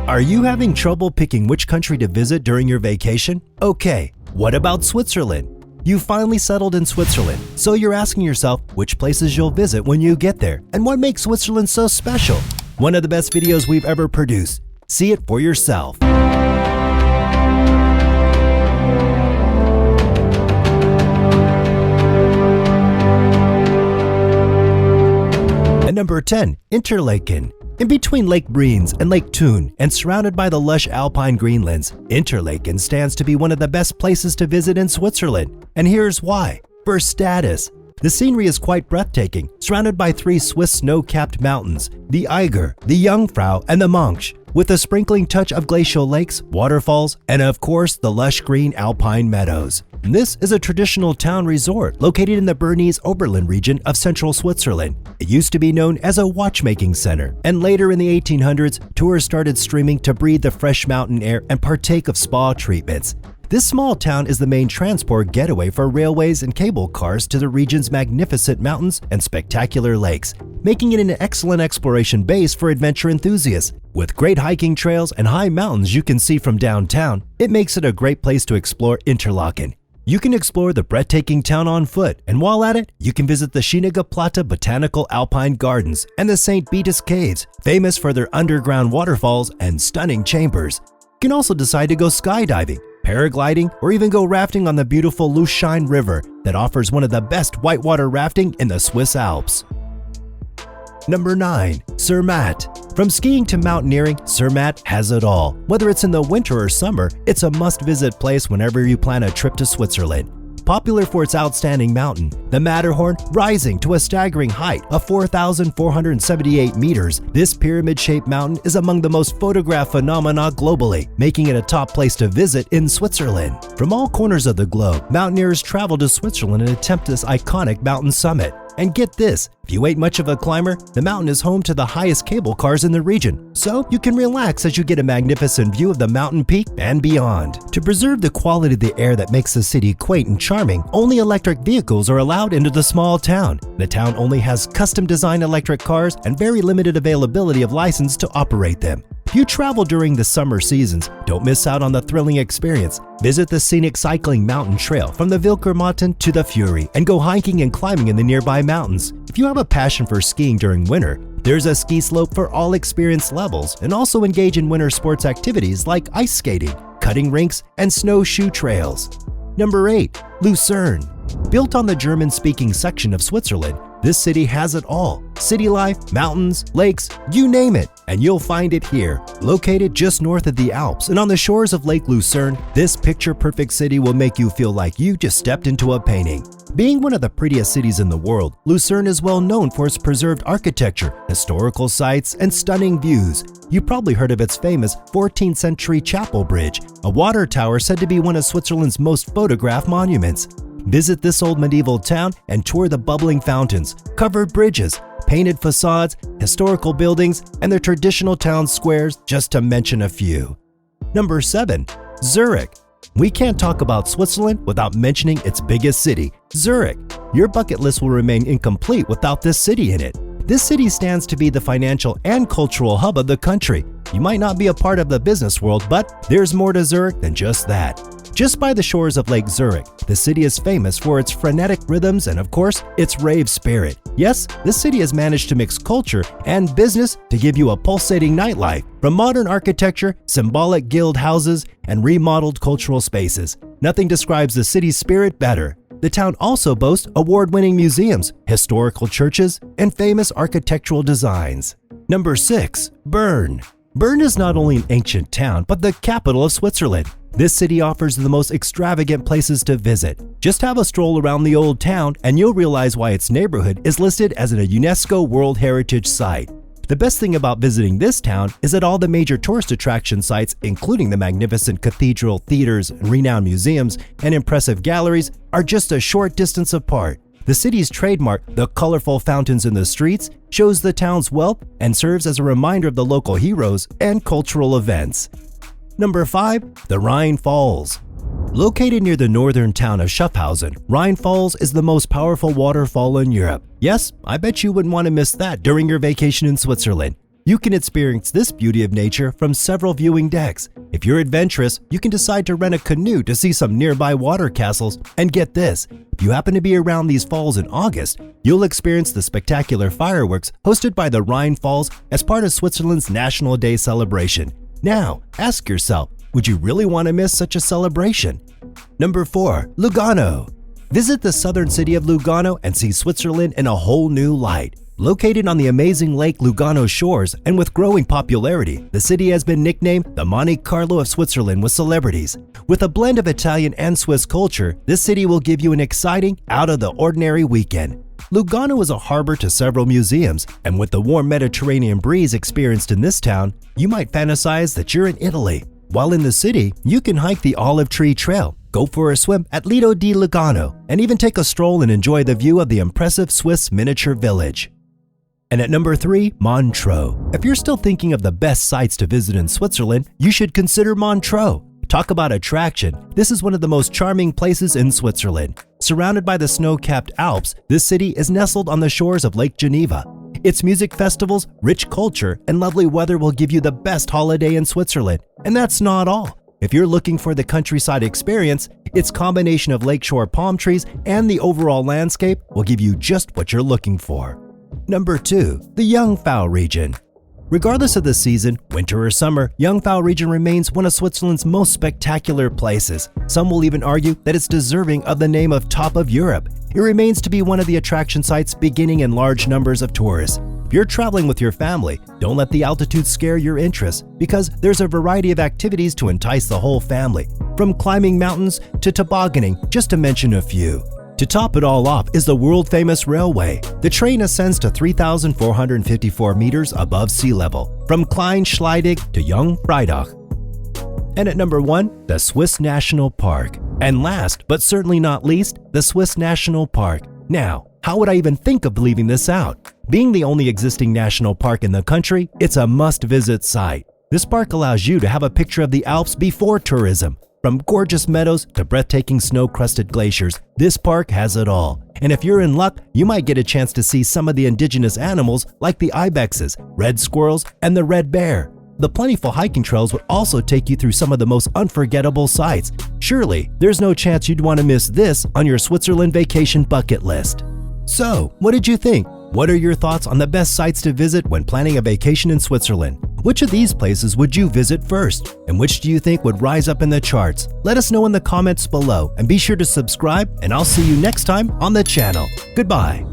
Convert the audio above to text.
Are you having trouble picking which country to visit during your vacation? Okay, what about Switzerland? You finally settled in Switzerland, so you're asking yourself which places you'll visit when you get there and what makes Switzerland so special. One of the best videos we've ever produced. See it for yourself. At number 10, Interlaken. In between Lake RHINE and Lake Thun and surrounded by the lush alpine greenlands, Interlaken stands to be one of the best places to visit in Switzerland. And here's why. For status. The scenery is quite breathtaking, surrounded by 3 Swiss snow-capped mountains, the Eiger, the Jungfrau, and the Montreux, with a sprinkling touch of glacial lakes, waterfalls, and of course the lush green alpine meadows. This is a traditional town resort located in the Bernese Oberland region of central Switzerland. It used to be known as a watchmaking center, and later in the 1800s, tourists started streaming to breathe the fresh mountain air and partake of spa treatments. This small town is the main transport getaway for railways and cable cars to the region's magnificent mountains and spectacular lakes, making it an excellent exploration base for adventure enthusiasts. With great hiking trails and high mountains you can see from downtown, it makes it a great place to explore Interlaken. You can explore the breathtaking town on foot, and while at it, you can visit the Schönige Platte Botanical Alpine Gardens and the St. Vitus Caves, famous for their underground waterfalls and stunning chambers. You can also decide to go skydiving, paragliding, or even go rafting on the beautiful Lucerne River that offers one of the best whitewater rafting in the Swiss Alps. Number 9. ZERMATT. From skiing to mountaineering, ZERMATT has it all. Whether it's in the winter or summer, it's a must-visit place whenever you plan a trip to Switzerland. Popular for its outstanding mountain, the Matterhorn, rising to a staggering height of 4,478 meters, this pyramid-shaped mountain is among the most photographed phenomena globally, making it a top place to visit in Switzerland. From all corners of the globe, mountaineers travel to Switzerland and attempt this iconic mountain summit. And get this, if you ain't much of a climber, the mountain is home to the highest cable cars in the region, so you can relax as you get a magnificent view of the mountain peak and beyond. To preserve the quality of the air that makes the city quaint and charming, only electric vehicles are allowed into the small town. The town only has custom-designed electric cars and very limited availability of license to operate them. If you travel during the summer seasons, don't miss out on the thrilling experience. Visit the scenic cycling mountain trail from the Wilkermotten to the Fury and go hiking and climbing in the nearby mountains. If you have a passion for skiing during winter, there's a ski slope for all experience levels, and also engage in winter sports activities like ice skating, cutting rinks, and snowshoe trails. Number 8. Lucerne. Built on the German-speaking section of Switzerland, this city has it all. City life, mountains, lakes, you name it, and you'll find it here. Located just north of the Alps and on the shores of Lake Lucerne, this picture-perfect city will make you feel like you just stepped into a painting. Being one of the prettiest cities in the world, Lucerne is well known for its preserved architecture, historical sites, and stunning views. You probably heard of its famous 14th century chapel bridge, a water tower said to be one of Switzerland's most photographed monuments. Visit this old medieval town and tour the bubbling fountains, covered bridges, painted facades, historical buildings, and the traditional town squares, just to mention a few. Number 7. Zurich. We can't talk about Switzerland without mentioning its biggest city, Zurich. Your bucket list will remain incomplete without this city in it. This city stands to be the financial and cultural hub of the country. You might not be a part of the business world, but there's more to Zurich than just that. Just by the shores of Lake Zurich, the city is famous for its frenetic rhythms and, of course, its rave spirit. Yes, this city has managed to mix culture and business to give you a pulsating nightlife, from modern architecture, symbolic guild houses, and remodeled cultural spaces. Nothing describes the city's spirit better. The town also boasts award-winning museums, historical churches, and famous architectural designs. Number 6. Bern. Bern is not only an ancient town, but the capital of Switzerland. This city offers the most extravagant places to visit. Just have a stroll around the old town and you'll realize why its neighborhood is listed as a UNESCO World Heritage Site. The best thing about visiting this town is that all the major tourist attraction sites, including the magnificent cathedral, theaters, renowned museums, and impressive galleries, are just a short distance apart. The city's trademark, the colorful fountains in the streets, shows the town's wealth and serves as a reminder of the local heroes and cultural events. Number 5. The Rhine Falls. Located near the northern town of Schaffhausen, Rhine Falls is the most powerful waterfall in Europe. Yes, I bet you wouldn't want to miss that during your vacation in Switzerland. You can experience this beauty of nature from several viewing decks. If you're adventurous, you can decide to rent a canoe to see some nearby water castles. And get this, if you happen to be around these falls in August, you'll experience the spectacular fireworks hosted by the Rhine Falls as part of Switzerland's National Day celebration. Now, ask yourself, would you really want to miss such a celebration? Number 4. Lugano. Visit the southern city of Lugano and see Switzerland in a whole new light. Located on the amazing Lake Lugano shores and with growing popularity, the city has been nicknamed the Monte Carlo of Switzerland with celebrities. With a blend of Italian and Swiss culture, this city will give you an exciting, out-of-the-ordinary weekend. Lugano is a harbor to several museums, and with the warm Mediterranean breeze experienced in this town, you might fantasize that you're in Italy. While in the city, you can hike the Olive Tree Trail, go for a swim at Lido di Lugano, and even take a stroll and enjoy the view of the impressive Swiss miniature village. And at number 3, Montreux. If you're still thinking of the best sites to visit in Switzerland, you should consider Montreux. Talk about attraction, this is one of the most charming places in Switzerland. Surrounded by the snow-capped Alps, this city is nestled on the shores of Lake Geneva. Its music festivals, rich culture, and lovely weather will give you the best holiday in Switzerland. And that's not all. If you're looking for the countryside experience, its combination of lakeshore palm trees and the overall landscape will give you just what you're looking for. Number 2. The Jungfrau region. Regardless of the season, winter or summer, Jungfrau region remains one of Switzerland's most spectacular places. Some will even argue that it's deserving of the name of Top of Europe. It remains to be one of the attraction sites beginning in large numbers of tourists. If you're traveling with your family, don't let the altitude scare your interest, because there's a variety of activities to entice the whole family, from climbing mountains to tobogganing, just to mention a few. To top it all off is the world-famous railway. The train ascends to 3,454 meters above sea level, from Kleinschleidig to Jungfrau. And at number 1, the Swiss National Park. And last, but certainly not least, the Swiss National Park. Now, how would I even think of leaving this out? Being the only existing national park in the country, it's a must-visit site. This park allows you to have a picture of the Alps before tourism. From gorgeous meadows to breathtaking snow-crusted glaciers, this park has it all. And if you're in luck, you might get a chance to see some of the indigenous animals like the ibexes, red squirrels, and the red bear. The plentiful hiking trails would also take you through some of the most unforgettable sights. Surely, there's no chance you'd want to miss this on your Switzerland vacation bucket list. So, what did you think? What are your thoughts on the best sites to visit when planning a vacation in Switzerland? Which of these places would you visit first? And which do you think would rise up in the charts? Let us know in the comments below, and be sure to subscribe, and I'll see you next time on the channel. Goodbye.